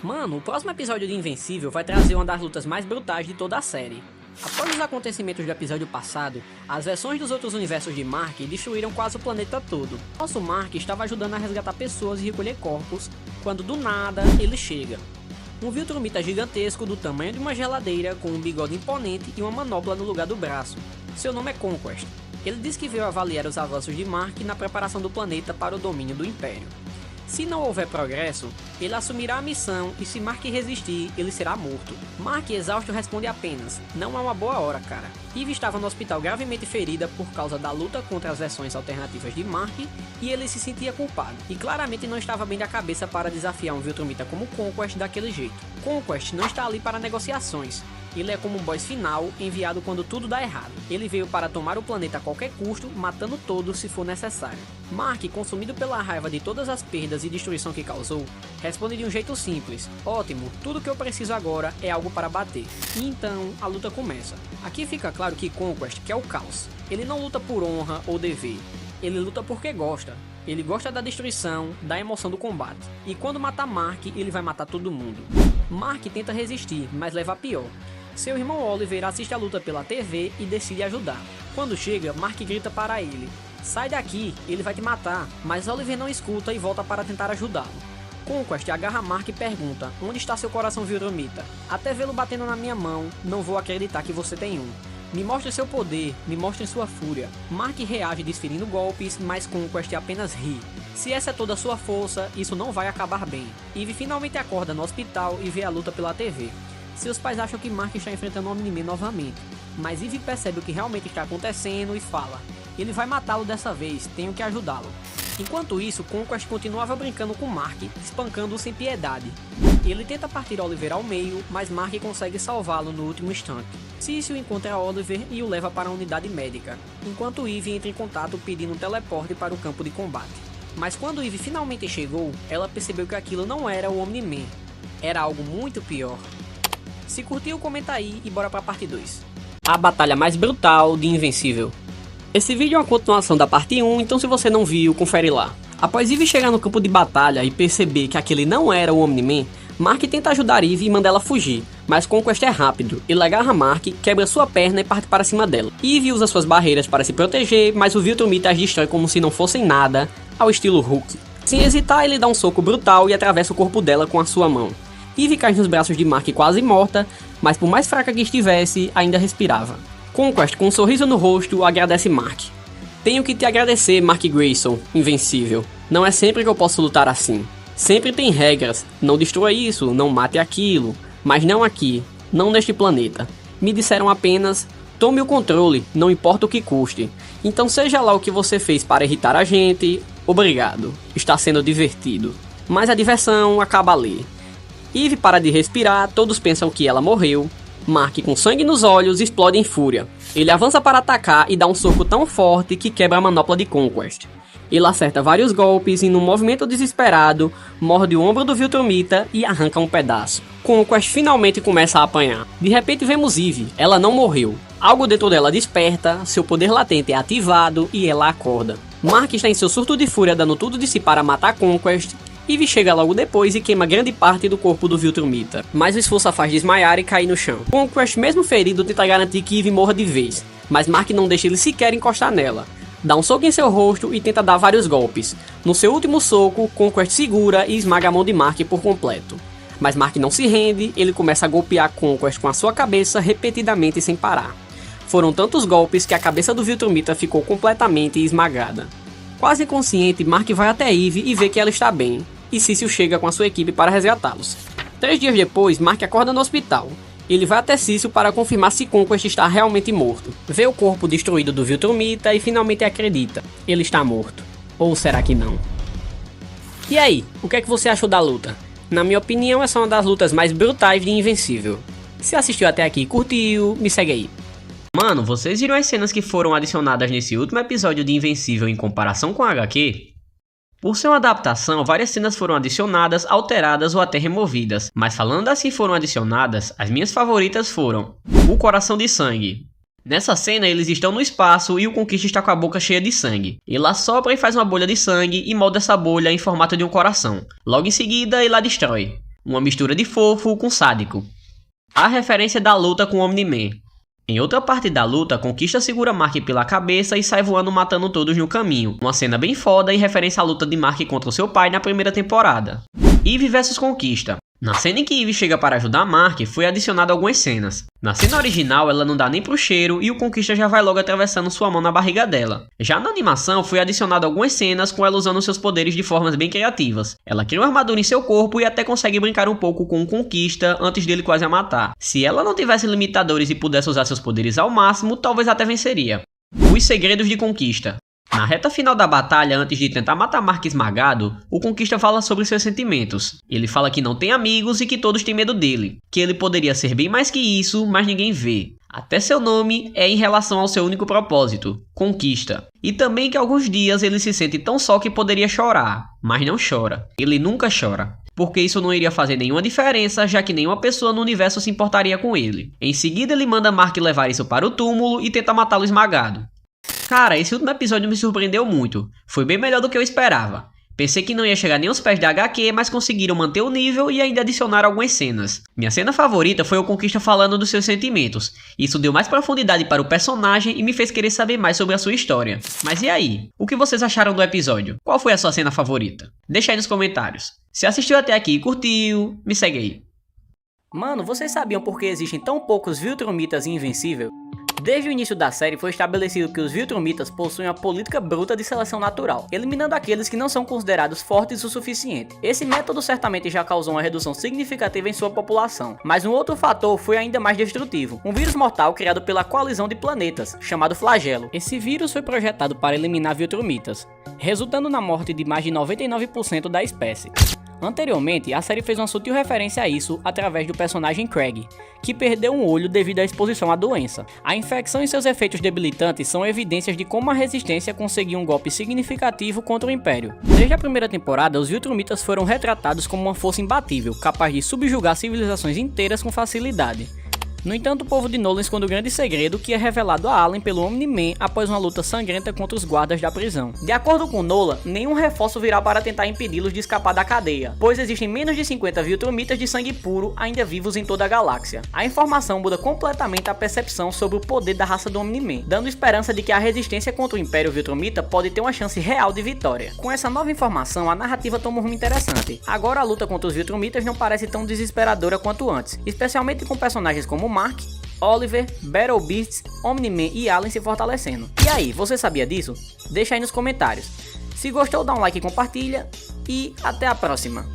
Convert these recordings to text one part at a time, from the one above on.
Mano, o próximo episódio de Invencível vai trazer uma das lutas mais brutais de toda a série. Após os acontecimentos do episódio passado, as versões dos outros universos de Mark destruíram quase o planeta todo. Nosso Mark estava ajudando a resgatar pessoas e recolher corpos, quando do nada ele chega. Um Viltrumita gigantesco do tamanho de uma geladeira, com um bigode imponente e uma manopla no lugar do braço. Seu nome é Conquest. Ele diz que veio avaliar os avanços de Mark na preparação do planeta para o domínio do Império. Se não houver progresso, ele assumirá a missão e se Mark resistir, ele será morto. Mark, exausto, responde apenas: "Não é uma boa hora, cara." Eve estava no hospital gravemente ferida por causa da luta contra as versões alternativas de Mark e ele se sentia culpado. E claramente não estava bem da cabeça para desafiar um Viltrumita como Conquest daquele jeito. Conquest não está ali para negociações. Ele é como um boss final, enviado quando tudo dá errado. Ele veio para tomar o planeta a qualquer custo, matando todos se for necessário. Mark, consumido pela raiva de todas as perdas e destruição que causou, responde de um jeito simples: "Ótimo, tudo que eu preciso agora é algo para bater." E então, a luta começa. Aqui fica claro que Conquest quer o caos. Ele não luta por honra ou dever. Ele luta porque gosta. Ele gosta da destruição, da emoção do combate. E quando matar Mark, ele vai matar todo mundo. Mark tenta resistir, mas leva a pior. Seu irmão Oliver assiste a luta pela TV e decide ajudar. Quando chega, Mark grita para ele: "Sai daqui, ele vai te matar." Mas Oliver não escuta e volta para tentar ajudá-lo. Conquest agarra Mark e pergunta: "Onde está seu coração Viltrumita? Até vê-lo batendo na minha mão, não vou acreditar que você tem um. Me mostre seu poder, me mostre sua fúria." Mark reage desferindo golpes, mas Conquest apenas ri. Se essa é toda a sua força, isso não vai acabar bem. Eve finalmente acorda no hospital e vê a luta pela TV. Seus pais acham que Mark está enfrentando o Omni-Man novamente, mas Eve percebe o que realmente está acontecendo e fala: "Ele vai matá-lo dessa vez, tenho que ajudá-lo." Enquanto isso, Conquest continuava brincando com Mark, espancando-o sem piedade. Ele tenta partir Oliver ao meio, mas Mark consegue salvá-lo no último instante. Cício encontra Oliver e o leva para a unidade médica, enquanto Eve entra em contato pedindo um teleporte para o campo de combate. Mas quando Eve finalmente chegou, ela percebeu que aquilo não era o Omni-Man, era algo muito pior. Se curtiu, comenta aí e bora pra parte 2. A batalha mais brutal de Invencível. Esse vídeo é uma continuação da parte 1, então se você não viu, confere lá. Após Eve chegar no campo de batalha e perceber que aquele não era o Omni-Man, Mark tenta ajudar Eve e manda ela fugir, mas Conquest é rápido, ele agarra Mark, quebra sua perna e parte para cima dela. Eve usa suas barreiras para se proteger, mas o Viltrumita as destrói como se não fossem nada, ao estilo Hulk. Sem hesitar, ele dá um soco brutal e atravessa o corpo dela com a sua mão. Eve cai nos braços de Mark quase morta, mas por mais fraca que estivesse, ainda respirava. Conquest, com um sorriso no rosto, agradece Mark. "Tenho que te agradecer, Mark Grayson, Invencível. Não é sempre que eu posso lutar assim. Sempre tem regras, não destrua isso, não mate aquilo, mas não aqui, não neste planeta. Me disseram apenas: tome o controle, não importa o que custe. Então seja lá o que você fez para irritar a gente, obrigado, está sendo divertido." Mas a diversão acaba ali. Eve para de respirar, todos pensam que ela morreu. Mark, com sangue nos olhos, explode em fúria. Ele avança para atacar e dá um soco tão forte que quebra a manopla de Conquest. Ele acerta vários golpes e, num movimento desesperado, morde o ombro do Viltrumita e arranca um pedaço. Conquest finalmente começa a apanhar. De repente vemos Eve, ela não morreu. Algo dentro dela desperta, seu poder latente é ativado e ela acorda. Mark está em seu surto de fúria, dando tudo de si para matar Conquest. Eve chega logo depois e queima grande parte do corpo do Viltrumita, mas o esforço a faz desmaiar e cair no chão. Conquest, mesmo ferido, tenta garantir que Eve morra de vez, mas Mark não deixa ele sequer encostar nela. Dá um soco em seu rosto e tenta dar vários golpes. No seu último soco, Conquest segura e esmaga a mão de Mark por completo. Mas Mark não se rende, ele começa a golpear Conquest com a sua cabeça repetidamente sem parar. Foram tantos golpes que a cabeça do Viltrumita ficou completamente esmagada. Quase inconsciente, Mark vai até Eve e vê que ela está bem, e Cício chega com a sua equipe para resgatá-los. 3 dias depois, Mark acorda no hospital. Ele vai até Cício para confirmar se Conquest está realmente morto. Vê o corpo destruído do Viltrumita e finalmente acredita: ele está morto. Ou será que não? E aí, o que é que você achou da luta? Na minha opinião, essa é uma das lutas mais brutais de Invencível. Se assistiu até aqui e curtiu, me segue aí. Mano, vocês viram as cenas que foram adicionadas nesse último episódio de Invencível em comparação com a HQ? Por ser uma adaptação, várias cenas foram adicionadas, alteradas ou até removidas. Mas falando das que foram adicionadas, as minhas favoritas foram o Coração de Sangue. Nessa cena, eles estão no espaço e o Conquista está com a boca cheia de sangue. Ele assopra e faz uma bolha de sangue e molda essa bolha em formato de um coração. Logo em seguida, ele a destrói. uma mistura de fofo com sádico. A referência da luta com o Omni-Man. Em outra parte da luta, Conquista segura Mark pela cabeça e sai voando matando todos no caminho. Uma cena bem foda em referência à luta de Mark contra o seu pai na primeira temporada. Eve vs Conquista. Na cena em que Eve chega para ajudar Mark, foi adicionado algumas cenas. Na cena original, ela não dá nem pro cheiro e o Conquista já vai logo atravessando sua mão na barriga dela. Já na animação, foi adicionado algumas cenas com ela usando seus poderes de formas bem criativas. Ela cria uma armadura em seu corpo e até consegue brincar um pouco com o Conquista antes dele quase a matar. Se ela não tivesse limitadores e pudesse usar seus poderes ao máximo, talvez até venceria. Os segredos de Conquista. Na reta final da batalha, antes de tentar matar Mark esmagado, o Conquista fala sobre seus sentimentos. Ele fala que não tem amigos e que todos têm medo dele, que ele poderia ser bem mais que isso, mas ninguém vê. Até seu nome é em relação ao seu único propósito, Conquista. E também que alguns dias ele se sente tão só que poderia chorar, mas não chora. Ele nunca chora. Porque isso não iria fazer nenhuma diferença, já que nenhuma pessoa no universo se importaria com ele. Em seguida ele manda Mark levar isso para o túmulo e tenta matá-lo esmagado. Cara, esse último episódio me surpreendeu muito. Foi bem melhor do que eu esperava. Pensei que não ia chegar nem aos pés da HQ, mas conseguiram manter o nível e ainda adicionar algumas cenas. Minha cena favorita foi o Conquista falando dos seus sentimentos. Isso deu mais profundidade para o personagem e me fez querer saber mais sobre a sua história. Mas e aí? O que vocês acharam do episódio? Qual foi a sua cena favorita? Deixa aí nos comentários. Se assistiu até aqui e curtiu, me segue aí. Mano, vocês sabiam por que existem tão poucos Viltrumitas em Invencível? Desde o início da série foi estabelecido que os Viltrumitas possuem uma política bruta de seleção natural, eliminando aqueles que não são considerados fortes o suficiente. Esse método certamente já causou uma redução significativa em sua população, mas um outro fator foi ainda mais destrutivo, um vírus mortal criado pela coalizão de planetas, chamado Flagelo. Esse vírus foi projetado para eliminar Viltrumitas, resultando na morte de mais de 99% da espécie. Anteriormente, a série fez uma sutil referência a isso através do personagem Craig, que perdeu um olho devido à exposição à doença. A infecção e seus efeitos debilitantes são evidências de como a resistência conseguiu um golpe significativo contra o Império. Desde a primeira temporada, os Viltrumitas foram retratados como uma força imbatível, capaz de subjugar civilizações inteiras com facilidade. No entanto, o povo de Nolan esconde o grande segredo que é revelado a Allen pelo Omni-Man após uma luta sangrenta contra os guardas da prisão. De acordo com Nolan, nenhum reforço virá para tentar impedi-los de escapar da cadeia, pois existem menos de 50 Viltrumitas de sangue puro ainda vivos em toda a galáxia. A informação muda completamente a percepção sobre o poder da raça do Omni-Man, dando esperança de que a resistência contra o Império Viltrumita pode ter uma chance real de vitória. Com essa nova informação, a narrativa toma um rumo interessante. Agora a luta contra os Viltrumitas não parece tão desesperadora quanto antes, especialmente com personagens como Mark, Oliver, Battle Beasts, Omni-Man e Allen se fortalecendo. E aí, você sabia disso? Deixa aí nos comentários. Se gostou, dá um like e compartilha. E até a próxima.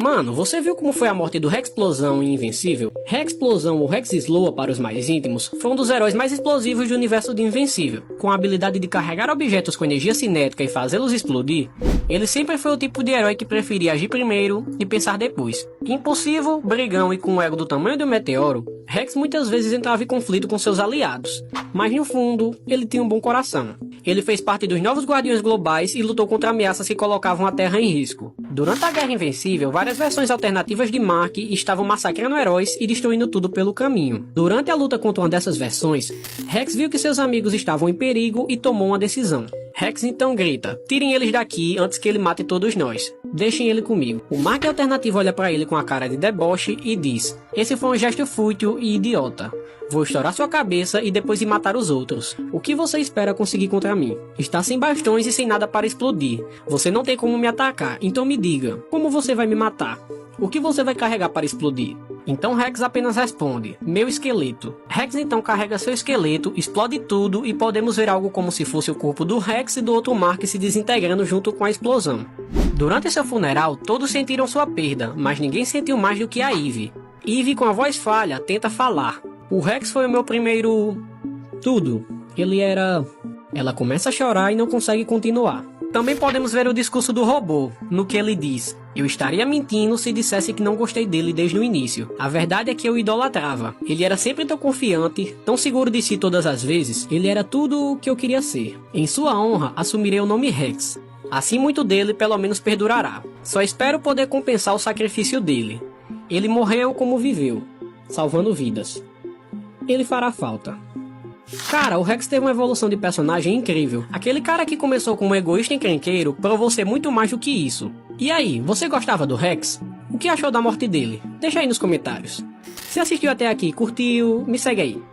Mano, você viu como foi a morte do Rexplosão em Invencível? Rexplosão ou Rex Sloa para os mais íntimos foi um dos heróis mais explosivos do universo de Invencível. Com a habilidade de carregar objetos com energia cinética e fazê-los explodir, ele sempre foi o tipo de herói que preferia agir primeiro e pensar depois. Impulsivo, brigão e com um ego do tamanho do meteoro, Rex muitas vezes entrava em conflito com seus aliados, mas no fundo, ele tinha um bom coração. Ele fez parte dos Novos Guardiões Globais e lutou contra ameaças que colocavam a Terra em risco. Durante a Guerra Invencível, várias versões alternativas de Mark estavam massacrando heróis e destruindo tudo pelo caminho. Durante a luta contra uma dessas versões, Rex viu que seus amigos estavam em perigo e tomou uma decisão. Rex então grita: tirem eles daqui antes que ele mate todos nós. Deixem ele comigo. O Mark alternativo olha pra ele com a cara de deboche e diz: esse foi um gesto fútil e idiota. Vou estourar sua cabeça e depois ir matar os outros. O que você espera conseguir contra mim? Está sem bastões e sem nada para explodir. Você não tem como me atacar, então me diga, como você vai me matar? O que você vai carregar para explodir? Então Rex apenas responde: meu esqueleto. Rex então carrega seu esqueleto, explode tudo e podemos ver algo como se fosse o corpo do Rex e do outro Mark se desintegrando junto com a explosão. Durante seu funeral, todos sentiram sua perda, mas ninguém sentiu mais do que a Eve. Eve, com a voz falha, tenta falar. O Rex foi o meu primeiro... tudo. Ele era... Ela começa a chorar e não consegue continuar. Também podemos ver o discurso do robô, no que ele diz: eu estaria mentindo se dissesse que não gostei dele desde o início. A verdade é que eu o idolatrava. Ele era sempre tão confiante, tão seguro de si todas as vezes. Ele era tudo o que eu queria ser. Em sua honra, assumirei o nome Rex. Assim muito dele pelo menos perdurará. Só espero poder compensar o sacrifício dele. Ele morreu como viveu, salvando vidas. Ele fará falta. Cara, o Rex teve uma evolução de personagem incrível. Aquele cara que começou como egoísta encrenqueiro provou ser muito mais do que isso. E aí, você gostava do Rex? O que achou da morte dele? Deixa aí nos comentários. Se assistiu até aqui e curtiu, me segue aí.